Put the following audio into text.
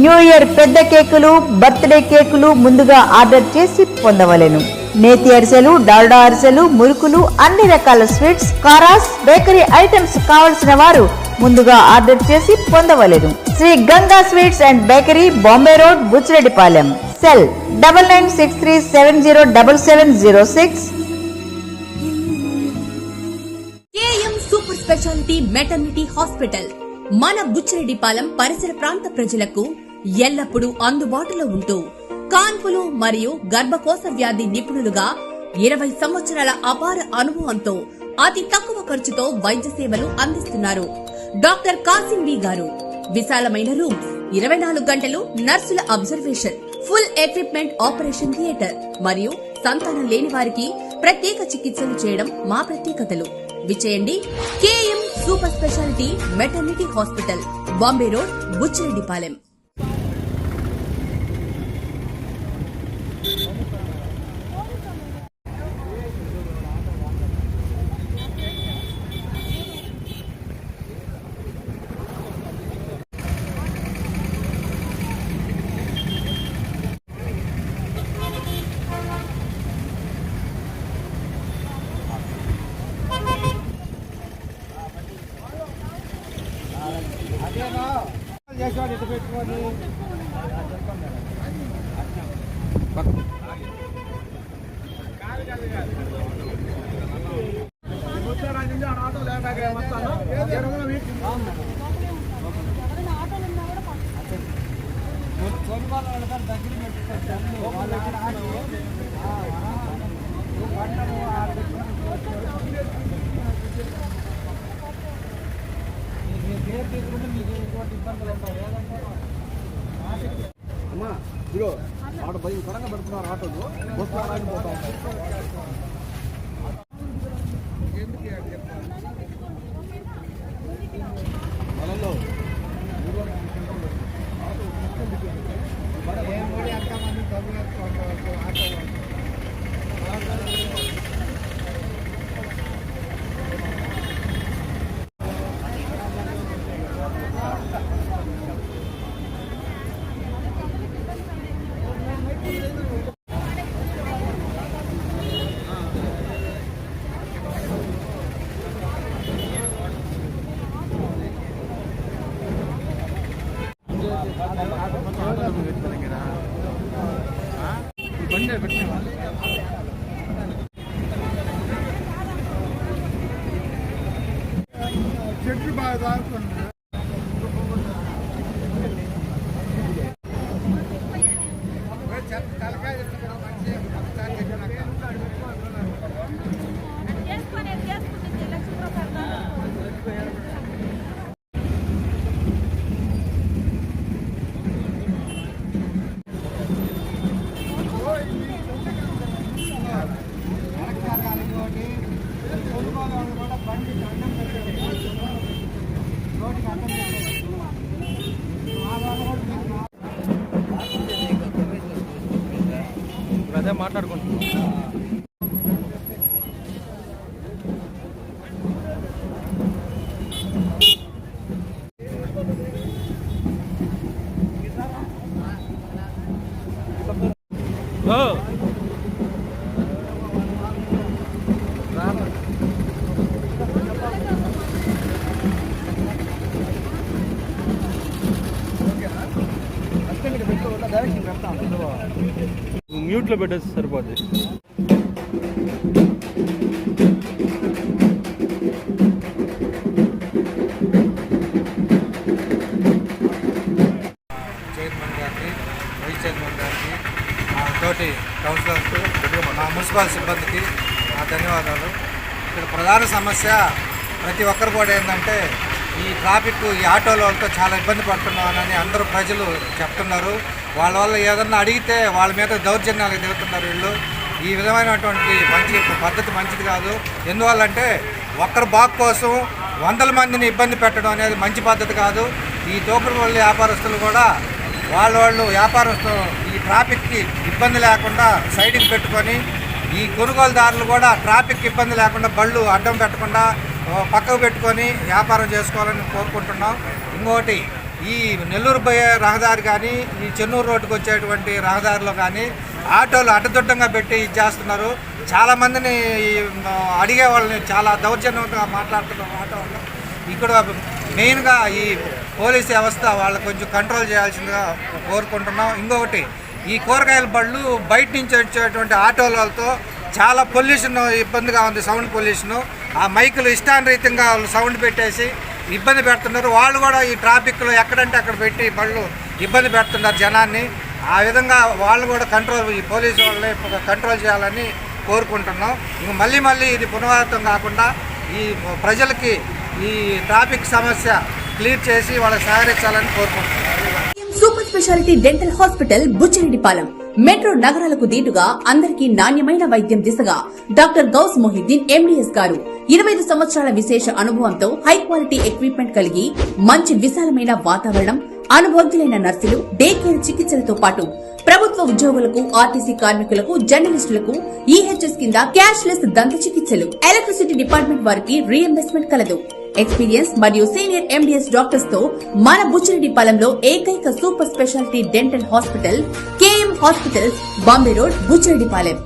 New year పెద్ద కేకులు, birthday కేకులు ముందుగా ఆర్డర్ చేసి పొందవలెను. నేతి అరిసెలు, డాల్డా అరిసెలు, మురుకులు, అన్ని రకాల స్వీట్స్, కారాస్, బేకరీ ఐటమ్స్ కావలసిన వారు ముందుగా ఆర్డర్ చేసి పొందవలెను. Shri Ganga sweets and bakery, Bombay road, Buchireddypalem. Cell 9963707706. KM super speciality maternity hospital మన బుచ్చిరెడ్డిపాలెం పరిసర ప్రాంత ప్రజలకు ఎల్లప్పుడూ అందుబాటులో ఉంటూ కాన్పులు మరియు గర్భకోశ వ్యాధి నిపుణులుగా 20 సంవత్సరాల అపార అనుభవంతో అతి తక్కువ ఖర్చుతో వైద్య సేవలు అందిస్తున్నారు. డాక్టర్ కాసిం బి గారు. విశాలమైన రూమ్స్, 24 గంటలు నర్సుల observation, full equipment, operation theatre మరియు సంతానం లేని వారికి ప్రత్యేక చికిత్సలు చేయడం మా ప్రత్యేకతలు. విచేయండి KM super speciality maternity hospital, Bombay road, Buchireddypalem. చేసాడు ఇటు పెట్టుకొని ఆటో లేక వస్తాను. అమ్మా ఇదిగో ఆటో భయంకరంగా పెడుతున్నారు. ఆటోలు వస్తున్నారని పోతాం. పొలంలో చెట్లు బాగా దారుకున్నాయి. అదే మాట్లాడుకుంటున్నాం. మ్యూట్లో పెట్టేసి సరిపోద్ది. చైర్మన్ గారికి, వైస్ చైర్మన్ గారికి, తోటి కౌన్సిలర్స్, మా మున్సిపల్ సిబ్బందికి నా ధన్యవాదాలు. ఇక్కడ ప్రధాన సమస్య ప్రతి ఒక్కరు కూడా ఏంటంటే ఈ ట్రాఫిక్, ఈ ఆటోల వాళ్ళతో చాలా ఇబ్బంది పడుతున్నామని అందరూ ప్రజలు చెప్తున్నారు. వాళ్ళ వల్ల ఏదన్నా అడిగితే వాళ్ళ మీద దౌర్జన్యాలకు దిగుతున్నారు వీళ్ళు. ఈ విధమైనటువంటి పద్ధతి మంచిది కాదు. ఎందువల్లంటే ఒక్కరి బాగు కోసం 100 మందిని ఇబ్బంది పెట్టడం అనేది మంచి పద్ధతి కాదు. ఈ తోపుడు వాళ్ళ వ్యాపారస్తులు కూడా వాళ్ళు వ్యాపారస్తులు ఈ ట్రాఫిక్కి ఇబ్బంది లేకుండా సైడ్కి పెట్టుకొని, ఈ కొనుగోలుదారులు కూడా ట్రాఫిక్ ఇబ్బంది లేకుండా బళ్ళు అడ్డం పెట్టకుండా పక్కకు పెట్టుకొని వ్యాపారం చేసుకోవాలని కోరుకుంటున్నాం. ఇంకోటి, ఈ నెల్లూరు పోయే రహదారి కానీ ఈ చెన్నూరు రోడ్డుకు వచ్చేటువంటి రహదారిలో కానీ ఆటోలు అడ్డదిడ్డంగా పెట్టి ఇచ్చేస్తున్నారు. చాలామందిని అడిగే వాళ్ళని చాలా దౌర్జన్యంగా మాట్లాడుతున్నారు ఆటో వాళ్ళు. ఇక్కడ మెయిన్గా ఈ పోలీస్ వ్యవస్థ వాళ్ళు కొంచెం కంట్రోల్ చేయాల్సిందిగా కోరుకుంటున్నాం. ఇంకొకటి, ఈ కూరగాయల బళ్ళు బయట నుంచి వచ్చేటువంటి ఆటోలతో చాలా పొల్యూషన్ ఇబ్బందిగా ఉంది, సౌండ్ పొల్యూషను. ఆ మైకులు ఇష్టానురీతంగా వాళ్ళు సౌండ్ పెట్టేసి ఇబ్బంది పెడుతున్నారు. వాళ్ళు కూడా ఈ ట్రాఫిక్లో ఎక్కడంటే అక్కడ పెట్టి బళ్ళు ఇబ్బంది పెడుతున్నారు జనాన్ని. ఆ విధంగా వాళ్ళు కూడా ఈ పోలీసు వాళ్ళని కంట్రోల్ చేయాలని కోరుకుంటున్నాం. ఇంక మళ్ళీ ఇది పునరావృతం కాకుండా ఈ ప్రజలకి ఈ ట్రాఫిక్ సమస్య క్లియర్ చేసి వాళ్ళకి సహకరించాలని కోరుకుంటున్నాం. Super speciality dental hospital Buchireddipalem metro నగరాలకు దీటుగా అందరికీ నాణ్యమైన వైద్యం దిశగా డాక్టర్ గౌస్ మొహిద్దీన్ ఎండీఎస్ గారు 25 సంవత్సరాల విశేష అనుభవంతో హై క్వాలిటీ ఎక్విప్మెంట్ కలిగి మంచి విశాలమైన వాతావరణం, అనుభవజ్ఞులైన నర్సులు, డే కేర్ చికిత్సలతో పాటు ప్రభుత్వ ఉద్యోగులకు, ఆర్టీసీ కార్మికులకు, జర్నలిస్టులకు ఈహెచ్ఎస్ కింద క్యాష్ లెస్ దంత చికిత్సలు, ఎలక్ట్రిసిటీ డిపార్ట్మెంట్ వారికి రీఎంబర్స్మెంట్ కలదు. ఎక్స్పీరియన్స్ మరియు సీనియర్ ఎండీఎస్ డాక్టర్స్ తో మన బుచ్చిరెడ్డిపాలెంలో ఏకైక super speciality dental hospital KM hospitals, Bombay road, Buchireddypalem.